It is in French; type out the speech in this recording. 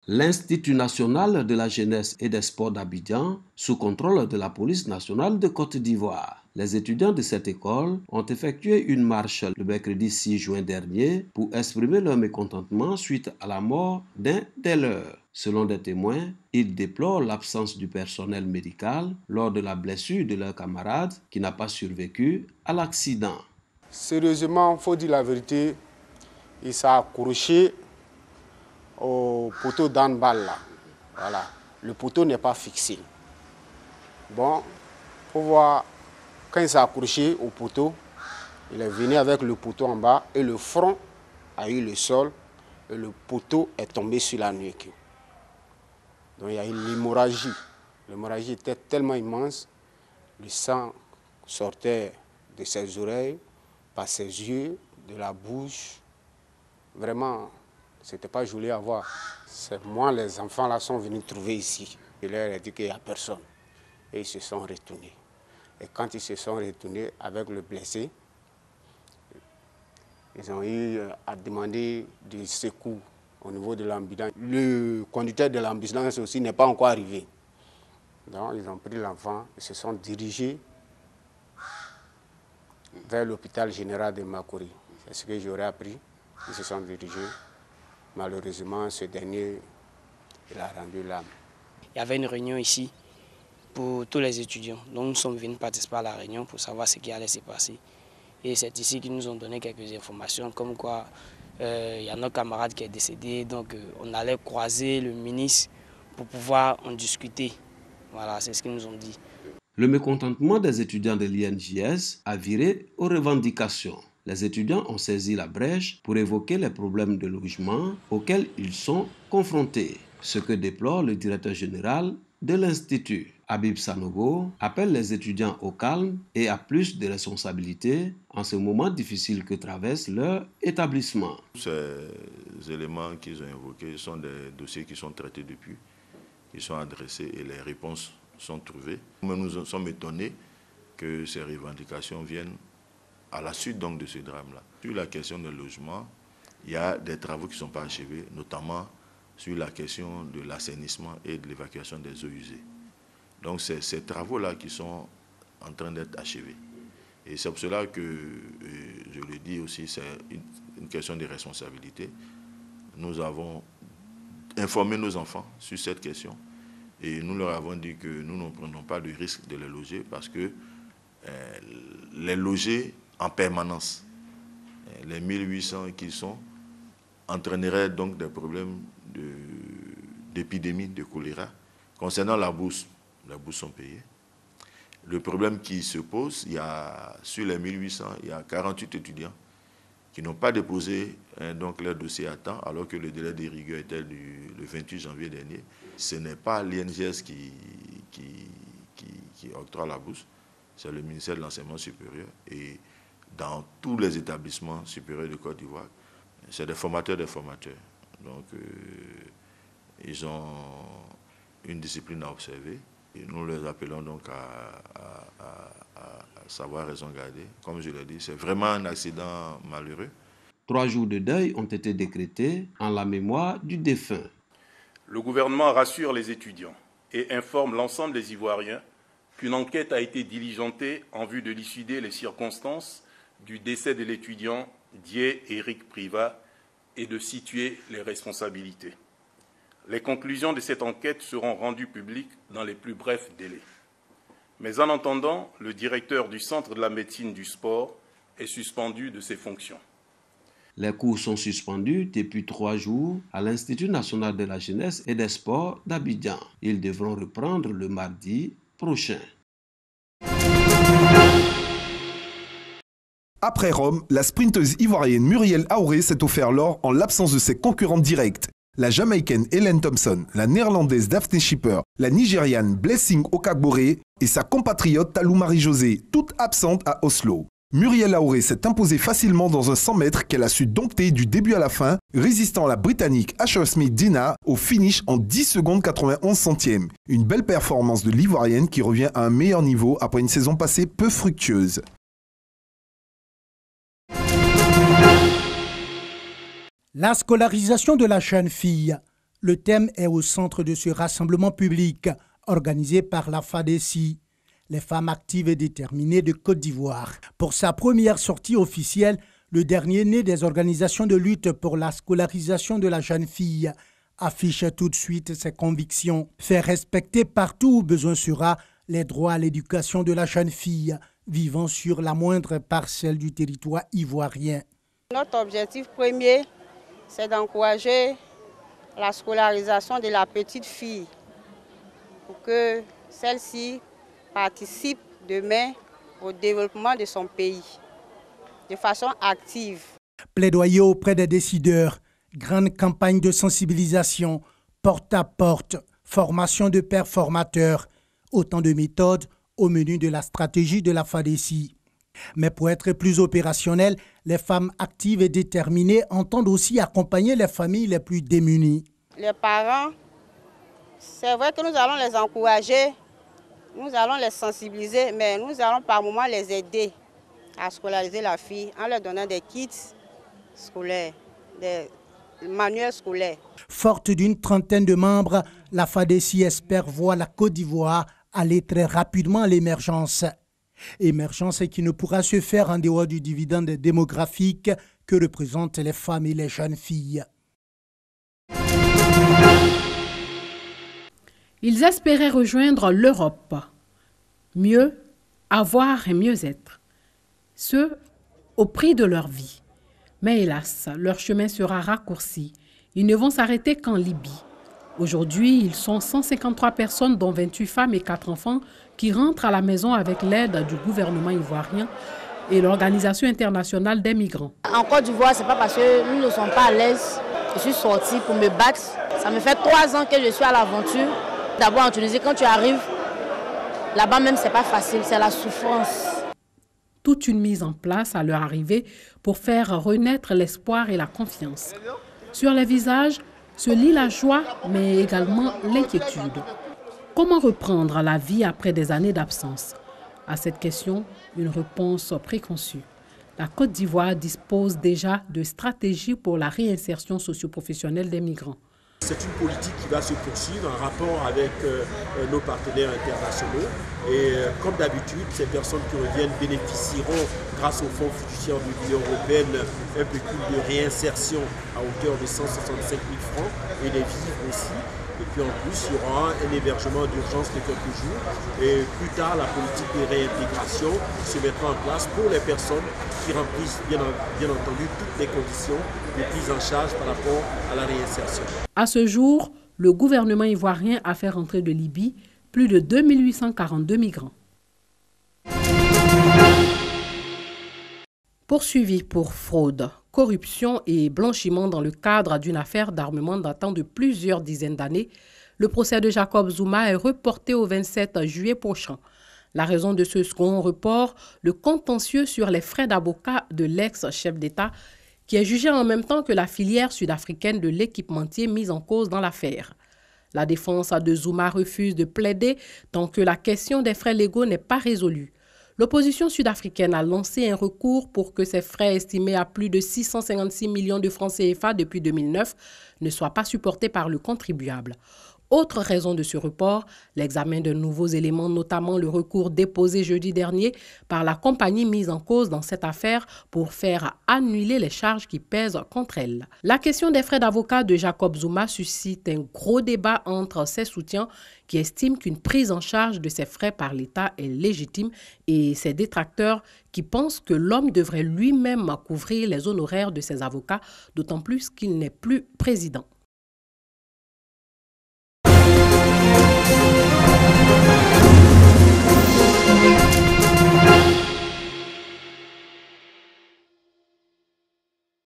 L'Institut national de la jeunesse et des sports d'Abidjan, sous contrôle de la police nationale de Côte d'Ivoire. Les étudiants de cette école ont effectué une marche le mercredi 6 juin dernier pour exprimer leur mécontentement suite à la mort d'un des leurs. Selon des témoins, ils déplorent l'absence du personnel médical lors de la blessure de leur camarade qui n'a pas survécu à l'accident. Sérieusement, il faut dire la vérité, il s'est accroché au poteau d'handball là. Voilà. Le poteau n'est pas fixé. Bon, il faut voir, quand il s'est accroché au poteau, il est venu avec le poteau en bas et le front a eu le sol et le poteau est tombé sur la nuque. Donc il y a eu l'hémorragie. L'hémorragie était tellement immense, le sang sortait de ses oreilles, par ses yeux, de la bouche. Vraiment, c'était pas joli à voir. C'est moi, les enfants là sont venus trouver ici. Je leur ai dit qu'il n'y a personne. Et ils se sont retournés. Et quand ils se sont retournés avec le blessé, ils ont eu à demander du secours au niveau de l'ambulance. Le conducteur de l'ambulance aussi n'est pas encore arrivé. Donc ils ont pris l'enfant et se sont dirigés vers l'hôpital général de Makori. C'est ce que j'aurais appris. Ils se sont dirigés. Malheureusement, ce dernier, il a rendu l'âme. Il y avait une réunion ici pour tous les étudiants. Donc nous sommes venus participer à la réunion pour savoir ce qui allait se passer. Et c'est ici qu'ils nous ont donné quelques informations, comme quoi il y a notre camarade qui est décédé. Donc on allait croiser le ministre pour pouvoir en discuter. Voilà, c'est ce qu'ils nous ont dit. Le mécontentement des étudiants de l'INJS a viré aux revendications. Les étudiants ont saisi la brèche pour évoquer les problèmes de logement auxquels ils sont confrontés, ce que déplore le directeur général de l'Institut. Habib Sanogo appelle les étudiants au calme et à plus de responsabilités en ce moment difficile que traverse leur établissement. Ces éléments qu'ils ont évoqués sont des dossiers qui sont traités depuis, qui sont adressés et les réponses sont trouvées. Nous sommes étonnés que ces revendications viennent à la suite donc de ce drame-là. Sur la question du logement, il y a des travaux qui ne sont pas achevés, notamment sur la question de l'assainissement et de l'évacuation des eaux usées. Donc c'est ces travaux-là qui sont en train d'être achevés. Et c'est pour cela que, je le dis aussi, c'est une question de responsabilité. Nous avons informé nos enfants sur cette question et nous leur avons dit que nous ne prenons pas le risque de les loger parce que les loger en permanence, les 1800 qui sont, entraîneraient donc des problèmes d'épidémie de choléra. Concernant la bourse, les bourses sont payées. Le problème qui se pose, sur les 1800, il y a 48 étudiants qui n'ont pas déposé donc leur dossier à temps, alors que le délai de rigueur était le 28 janvier dernier. Ce n'est pas l'INJS qui octroie la bourse, c'est le ministère de l'Enseignement supérieur. Et dans tous les établissements supérieurs de Côte d'Ivoire, c'est des formateurs. Donc, ils ont une discipline à observer. Et nous les appelons donc à savoir raison garder. Comme je l'ai dit, c'est vraiment un accident malheureux. 3 jours de deuil ont été décrétés en la mémoire du défunt. Le gouvernement rassure les étudiants et informe l'ensemble des Ivoiriens qu'une enquête a été diligentée en vue de élucider les circonstances du décès de l'étudiant Dié Éric Privat et de situer les responsabilités. Les conclusions de cette enquête seront rendues publiques dans les plus brefs délais. Mais en attendant, le directeur du Centre de la médecine du sport est suspendu de ses fonctions. Les cours sont suspendus depuis 3 jours à l'Institut national de la jeunesse et des sports d'Abidjan. Ils devront reprendre le mardi prochain. Après Rome, la sprinteuse ivoirienne Muriel Aouré s'est offert l'or en l'absence de ses concurrentes directes. La Jamaïcaine Helen Thompson, la Néerlandaise Daphne Schipper, la Nigériane Blessing Okagbore et sa compatriote Talou Marie-Josée, toutes absentes à Oslo. Muriel Aouré s'est imposée facilement dans un 100 mètres qu'elle a su dompter du début à la fin, résistant à la Britannique Asher Smith Dina au finish en 10 secondes 91 centièmes. Une belle performance de l'Ivoirienne qui revient à un meilleur niveau après une saison passée peu fructueuse. La scolarisation de la jeune fille Le thème est au centre de ce rassemblement public organisé par la FADESI, les femmes actives et déterminées de Côte d'Ivoire. Pour sa première sortie officielle, le dernier né des organisations de lutte pour la scolarisation de la jeune fille affiche tout de suite ses convictions. Faire respecter partout où besoin sera les droits à l'éducation de la jeune fille vivant sur la moindre parcelle du territoire ivoirien. Notre objectif premier, c'est d'encourager la scolarisation de la petite fille pour que celle-ci participe demain au développement de son pays de façon active. Plaidoyer auprès des décideurs, grande campagne de sensibilisation, porte à porte, formation de pères formateurs, autant de méthodes au menu de la stratégie de la FADESI. Mais pour être plus opérationnel, les femmes actives et déterminées entendent aussi accompagner les familles les plus démunies. Les parents, c'est vrai que nous allons les encourager, nous allons les sensibiliser, mais nous allons par moments les aider à scolariser la fille en leur donnant des kits scolaires, des manuels scolaires. Forte d'une trentaine de membres, la FADESI espère voir la Côte d'Ivoire aller très rapidement à l'émergence. Émergence qui ne pourra se faire en dehors du dividende démographique que représentent les femmes et les jeunes filles. Ils espéraient rejoindre l'Europe. Mieux avoir et mieux être. Ce, au prix de leur vie. Mais hélas, leur chemin sera raccourci. Ils ne vont s'arrêter qu'en Libye. Aujourd'hui, ils sont 153 personnes, dont 28 femmes et 4 enfants, qui rentrent à la maison avec l'aide du gouvernement ivoirien et l'Organisation internationale des migrants. En Côte d'Ivoire, ce n'est pas parce que nous ne sommes pas à l'aise. Je suis sortie pour me battre. Ça me fait 3 ans que je suis à l'aventure. D'abord en Tunisie, quand tu arrives, là-bas même, ce n'est pas facile, c'est la souffrance. Toute une mise en place à leur arrivée pour faire renaître l'espoir et la confiance. Sur les visages se lit la joie, mais également l'inquiétude. Comment reprendre la vie après des années d'absence? À cette question, une réponse préconçue. La Côte d'Ivoire dispose déjà de stratégies pour la réinsertion socio-professionnelle des migrants. C'est une politique qui va se poursuivre en rapport avec nos partenaires internationaux. Et comme d'habitude, ces personnes qui reviennent bénéficieront, grâce au Fonds fiduciaire de l'Union européenne, un pécule de réinsertion à hauteur de 165 000 francs et des vivres aussi. Et puis en plus, il y aura un hébergement d'urgence de quelques jours. Et plus tard, la politique de réintégration se mettra en place pour les personnes qui remplissent bien entendu toutes les conditions de prise en charge par rapport à la réinsertion. À ce jour, le gouvernement ivoirien a fait rentrer de Libye plus de 2842 migrants. Poursuivi pour fraude, corruption et blanchiment dans le cadre d'une affaire d'armement datant de plusieurs dizaines d'années, le procès de Jacob Zuma est reporté au 27 juillet prochain. La raison de ce second report, le contentieux sur les frais d'avocat de l'ex-chef d'État qui est jugé en même temps que la filière sud-africaine de l'équipementier mise en cause dans l'affaire. La défense de Zuma refuse de plaider tant que la question des frais légaux n'est pas résolue. L'opposition sud-africaine a lancé un recours pour que ces frais estimés à plus de 656 millions de francs CFA depuis 2009 ne soient pas supportés par le contribuable. Autre raison de ce report, l'examen de nouveaux éléments, notamment le recours déposé jeudi dernier par la compagnie mise en cause dans cette affaire pour faire annuler les charges qui pèsent contre elle. La question des frais d'avocat de Jacob Zuma suscite un gros débat entre ses soutiens qui estiment qu'une prise en charge de ces frais par l'État est légitime et ses détracteurs qui pensent que l'homme devrait lui-même couvrir les honoraires de ses avocats, d'autant plus qu'il n'est plus président.